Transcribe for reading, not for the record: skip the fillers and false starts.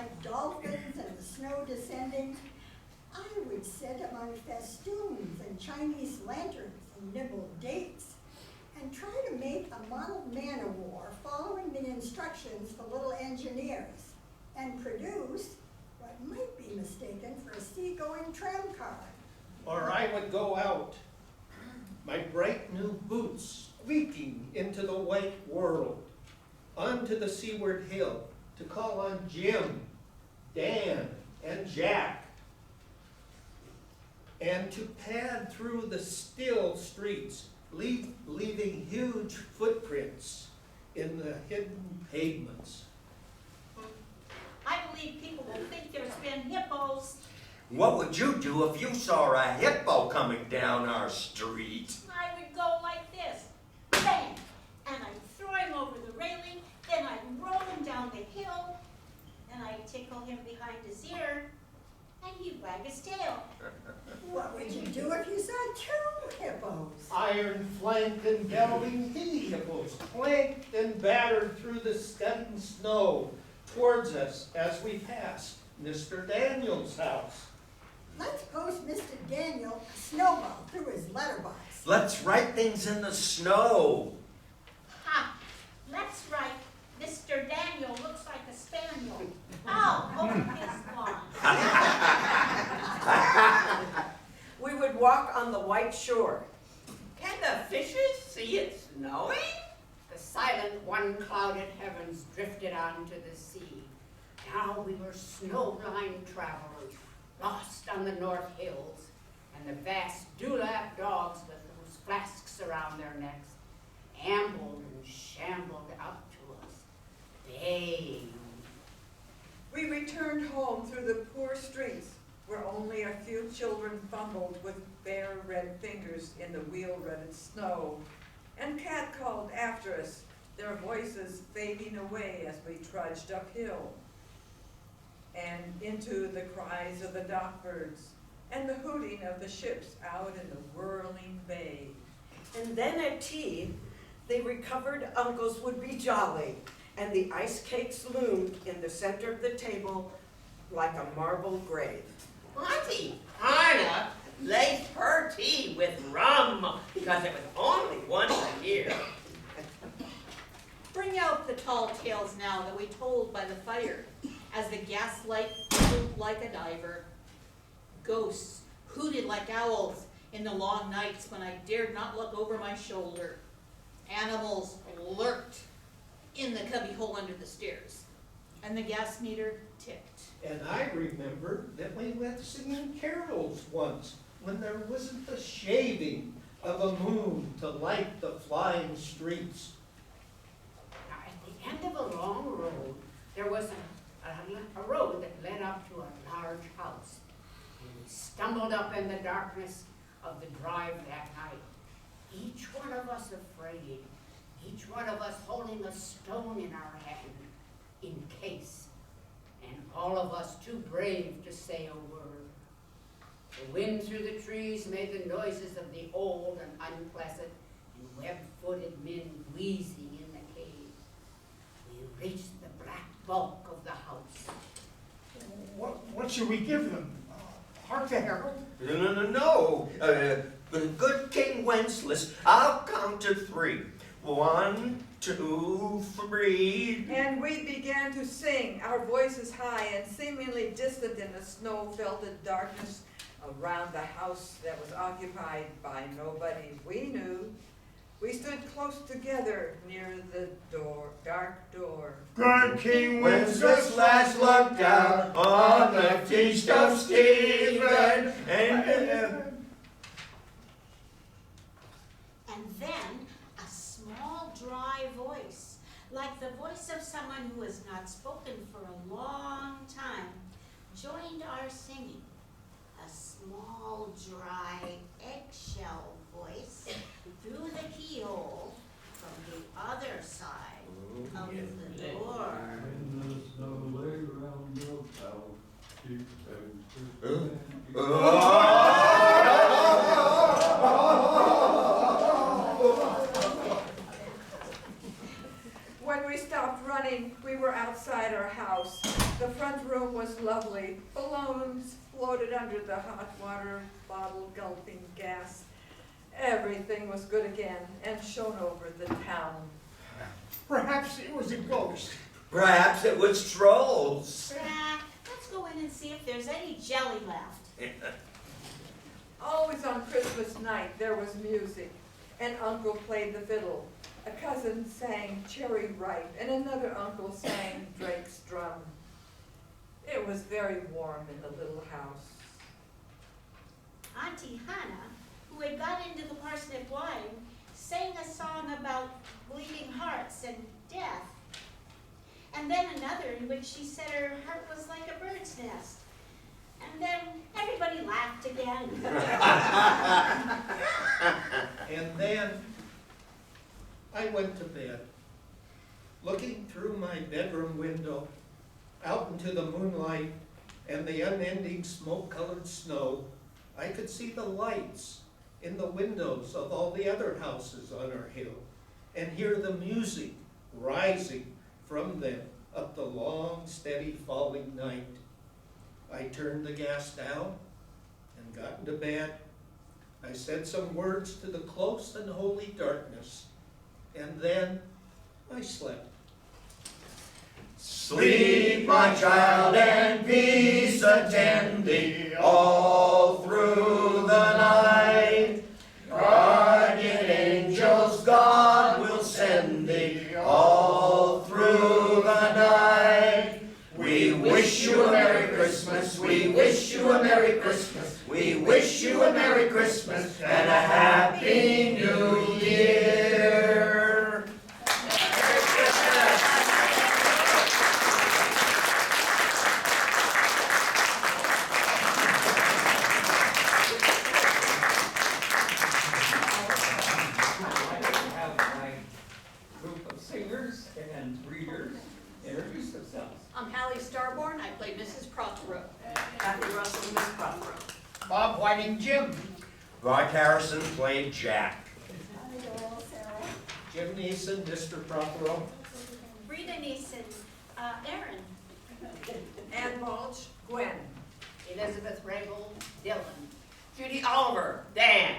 like dolphins and the snow descending, I would sit among festoons and Chinese lanterns and nibble dates and try to make a model man-o-war following the instructions for little engineers and produce what might be mistaken for a sea-going tram car. Or I would go out, my bright new boots squeaking into the white world, onto the seaward hill to call on Jim, Dan, and Jack, and to pad through the still streets, leaving huge footprints in the hidden pavements. I believe people will think there's been hippos. What would you do if you saw a hippo coming down our street? I would go like this, bang, and I'd throw him over the railing, then I'd roll him down the hill, and I'd tickle him behind his ear, and he'd wag his tail. What would you do if you saw two hippos? Iron flanked and delving he-hippos clanked and battered through the scudding snow towards us as we passed Mr. Daniel's house. Let's post Mr. Daniel a snowball through his letterbox. Let's write things in the snow. Ha! Let's write, Mr. Daniel looks like a spaniel. All over his lawn. We would walk on the white shore. Can the fishes see it snowing? The silent one-clouded heavens drifted onto the sea. Now we were snow-blind travelers, lost on the North Hills, and the vast dewlap dogs with those flasks around their necks ambled and shambled out to us, baying. We returned home through the poor streets, where only a few children fumbled with bare red fingers in the wheel-rutted snow, and catcalled after us, their voices fading away as we trudged uphill, and into the cries of the dockbirds and the hooting of the ships out in the whirling bay. And then at tea, the recovered uncles would be jolly, and the ice cakes loomed in the center of the table like a marble grave. Auntie Hannah laced her tea with rum because it was only once a year. Bring out the tall tales now that we told by the fire, as the gaslight flew like a diver. Ghosts hooted like owls in the long nights when I dared not look over my shoulder. Animals lurked in the cubbyhole under the stairs, and the gas meter ticked. And I remember that we went singing carols once when there wasn't the shaving of a moon to light the flying streets. Now, at the end of a long road, there was a road that led up to a large house. And we stumbled up in the darkness of the drive that night, each one of us afraid, each one of us holding a stone in our hand, in case, and all of us too brave to say a word. The wind through the trees made the noises of the old and unpleasant, and web-footed men wheezing in the cave. We reached the black bulk of the house. What should we give them? Hark the herald? No. Good King Wenceslas, I'll count to 3. 1, 2, 3. And we began to sing, our voices high and seemingly distant in the snow-felted darkness around the house that was occupied by nobody we knew. We stood close together near the door, dark door. Good King Wenceslas last looked out on the feast of Stephen, And then a small, dry voice, like the voice of someone who has not spoken for a long time, joined our singing. A small, dry, eggshell voice through the keyhole from the other side of the door. In the snow lay round the house, she When we stopped running, We were outside our house. The front room was lovely. Balloons floated under the hot water bottle gulping gas. Everything was good again and shone over the town. Perhaps it was a ghost. Perhaps it was trolls. Let's go in and see if there's any jelly left. Always on Christmas night there was music. An uncle played the fiddle. A cousin sang Cherry Ripe, and another uncle sang Drake's Drum. It was very warm in the little house. Auntie Hannah, who had got into the parsnip wine, sang a song about bleeding hearts and death. And then another in which she said her heart was like a bird's nest. And then everybody laughed again. And then I went to bed. Looking through my bedroom window, out into the moonlight and the unending smoke-colored snow, I could see the lights in the windows of all the other houses on our hill and hear the music rising from them up the long, steady falling night. I turned the gas down and got into bed. I said some words to the close and holy darkness, and then I slept. Sleep, my child, and peace attend thee all through the night. Guardian angels God will send thee all through the night. We wish you a Merry Christmas, we wish you a Merry Christmas, we wish you a Merry Christmas and a Happy New Year. Merry Christmas. Have my group of singers and readers introduce themselves. I'm Hallie Starborn. I play Mrs. Prothero. Kathy Russell, Miss Prothero. Bob Whiting, Jim. Mark Harrison played Jack. Hi, Doyle, Sarah. Jim Neeson, Mr. Prothero. Rita Neeson, Aaron. Ann Balch, Gwen. Elizabeth Rabel, Dylan. Judy Oliver, Dan.